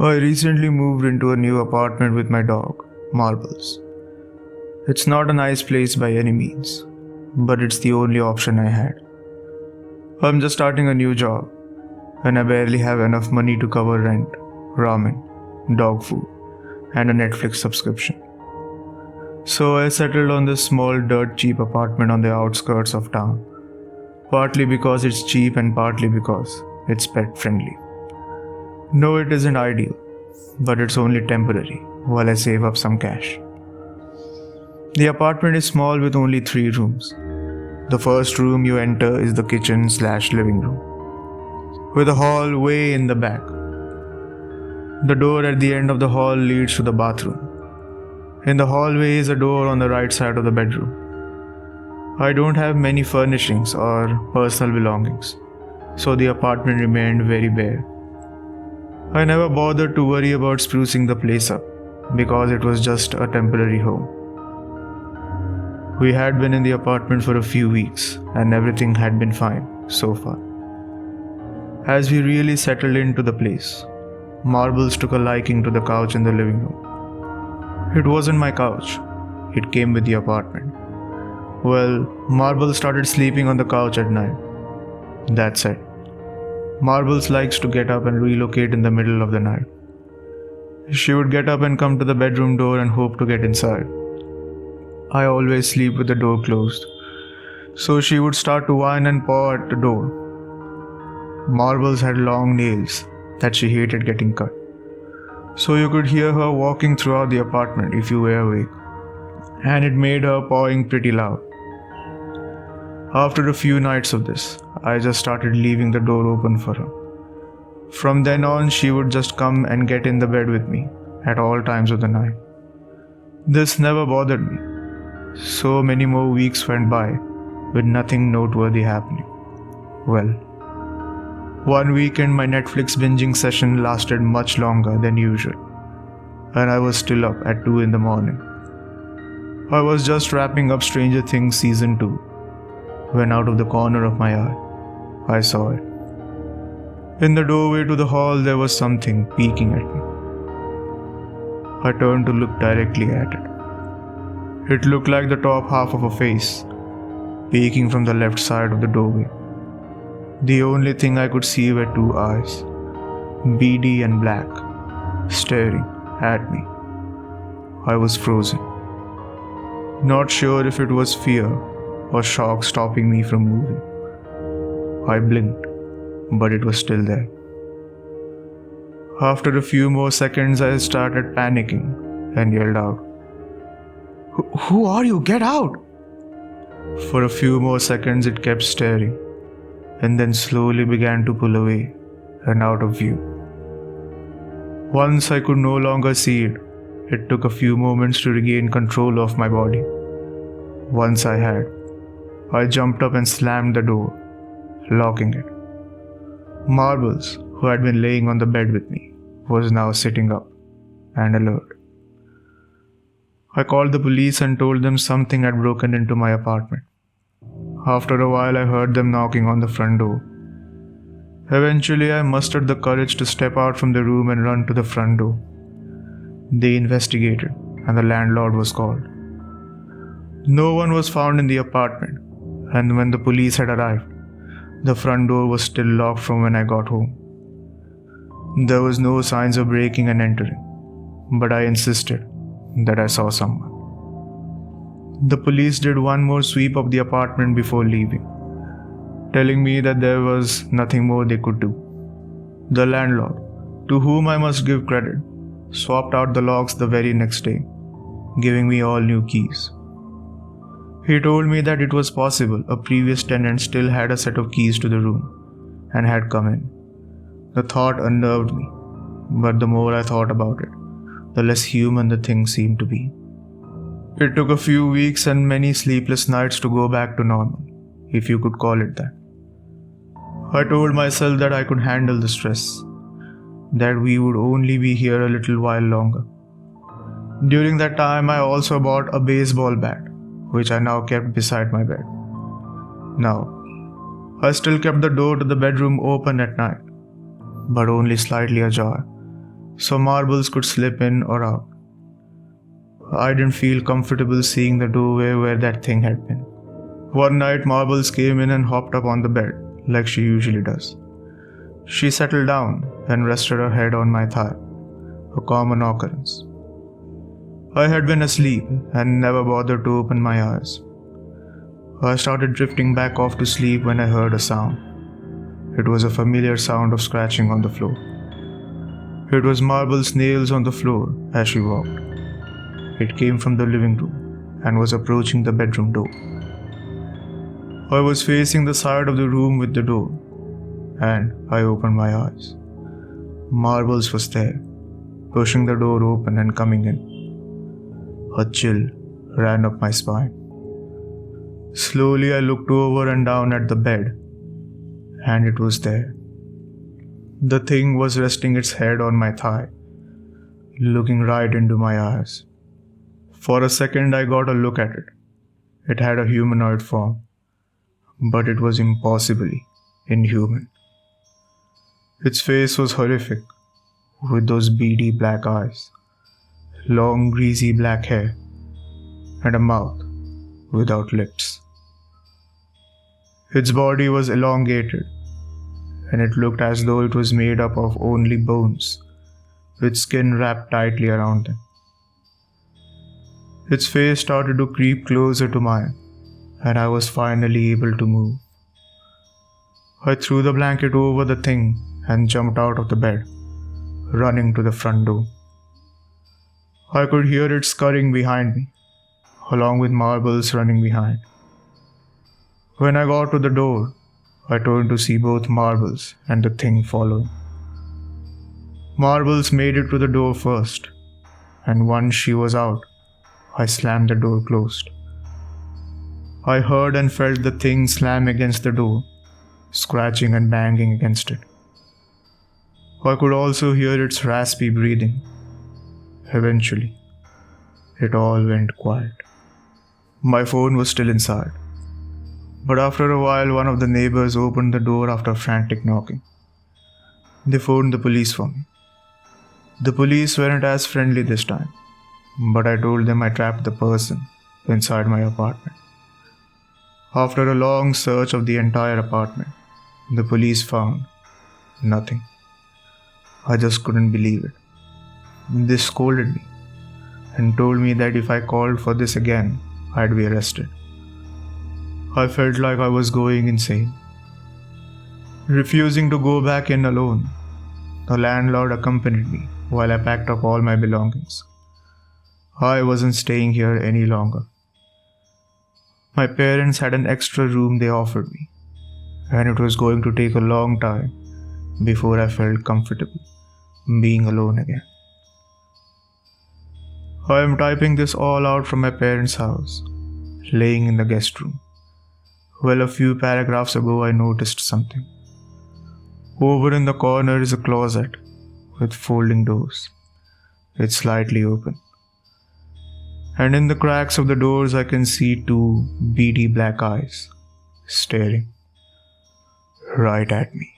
I recently moved into a new apartment with my dog, Marbles. It's not a nice place by any means, but it's the only option I had. I'm just starting a new job, and I barely have enough money to cover rent, ramen, dog food, and a Netflix subscription. So I settled on this small dirt cheap apartment on the outskirts of town, partly because it's cheap and partly because it's pet friendly. No, it isn't ideal, but it's only temporary while I save up some cash. The apartment is small with only 3 rooms. The first room you enter is the kitchen/living room, with a hall way in the back. The door at the end of the hall leads to the bathroom. In the hallway is a door on the right side of the bedroom. I don't have many furnishings or personal belongings, so the apartment remained very bare. I never bothered to worry about sprucing the place up, because it was just a temporary home. We had been in the apartment for a few weeks, and everything had been fine so far. As we really settled into the place, Marbles took a liking to the couch in the living room. It wasn't my couch, it came with the apartment. Well, Marbles started sleeping on the couch at night. That's it. Marbles likes to get up and relocate in the middle of the night. She would get up and come to the bedroom door and hope to get inside. I always sleep with the door closed, so she would start to whine and paw at the door. Marbles had long nails that she hated getting cut, so you could hear her walking throughout the apartment if you were awake, and it made her pawing pretty loud. After a few nights of this, I just started leaving the door open for her. From then on, she would just come and get in the bed with me at all times of the night. This never bothered me. So many more weeks went by with nothing noteworthy happening. Well, one weekend my Netflix binging session lasted much longer than usual, and I was still up at 2 in the morning. I was just wrapping up Stranger Things Season 2 when out of the corner of my eye, I saw it. In the doorway to the hall there was something peeking at me. I turned to look directly at it. It looked like the top half of a face, peeking from the left side of the doorway. The only thing I could see were 2 eyes, beady and black, staring at me. I was frozen. Not sure if it was fear or shock stopping me from moving. I blinked, but it was still there. After a few more seconds, I started panicking and yelled out, Who are you? Get out! For a few more seconds it kept staring, and then slowly began to pull away and out of view. Once I could no longer see it, it took a few moments to regain control of my body. Once I had, I jumped up and slammed the door, locking it. Marbles, who had been laying on the bed with me, was now sitting up and alert. I called the police and told them something had broken into my apartment. After a while, I heard them knocking on the front door. Eventually, I mustered the courage to step out from the room and run to the front door. They investigated, and the landlord was called. No one was found in the apartment, and when the police had arrived, the front door was still locked from when I got home. There was no signs of breaking and entering, but I insisted that I saw someone. The police did one more sweep of the apartment before leaving, telling me that there was nothing more they could do. The landlord, to whom I must give credit, swapped out the locks the very next day, giving me all new keys. He told me that it was possible a previous tenant still had a set of keys to the room and had come in. The thought unnerved me, but the more I thought about it, the less human the thing seemed to be. It took a few weeks and many sleepless nights to go back to normal, if you could call it that. I told myself that I could handle the stress, that we would only be here a little while longer. During that time, I also bought a baseball bat, which I now kept beside my bed. Now, I still kept the door to the bedroom open at night, but only slightly ajar, so marbles could slip in or out. I didn't feel comfortable seeing the doorway where that thing had been. One night, Marbles came in and hopped up on the bed, like she usually does. She settled down and rested her head on my thigh, a common occurrence. I had been asleep and never bothered to open my eyes. I started drifting back off to sleep when I heard a sound. It was a familiar sound of scratching on the floor. It was Marble's nails on the floor as she walked. It came from the living room and was approaching the bedroom door. I was facing the side of the room with the door, and I opened my eyes. Marbles was there, pushing the door open and coming in. A chill ran up my spine. Slowly I looked over and down at the bed, and it was there. The thing was resting its head on my thigh, looking right into my eyes. For a second I got a look at it. It had a humanoid form, but it was impossibly inhuman. Its face was horrific, with those beady black eyes, long greasy black hair, and a mouth without lips. Its body was elongated, and it looked as though it was made up of only bones, with skin wrapped tightly around them. Its face started to creep closer to mine, and I was finally able to move. I threw the blanket over the thing and jumped out of the bed, running to the front door. I could hear it scurrying behind me, along with Marbles running behind. When I got to the door, I turned to see both Marbles and the thing following. Marbles made it to the door first, and once she was out, I slammed the door closed. I heard and felt the thing slam against the door, scratching and banging against it. I could also hear its raspy breathing. Eventually, it all went quiet. My phone was still inside, but after a while one of the neighbors opened the door after frantic knocking. They phoned the police for me. The police weren't as friendly this time, but I told them I trapped the person inside my apartment. After a long search of the entire apartment, the police found nothing. I just couldn't believe it. They scolded me and told me that if I called for this again, I'd be arrested. I felt like I was going insane. Refusing to go back in alone, the landlord accompanied me while I packed up all my belongings. I wasn't staying here any longer. My parents had an extra room they offered me, and it was going to take a long time before I felt comfortable being alone again. I am typing this all out from my parents' house, laying in the guest room. Well, a few paragraphs ago I noticed something. Over in the corner is a closet with folding doors. It's slightly open, and in the cracks of the doors I can see two beady black eyes staring right at me.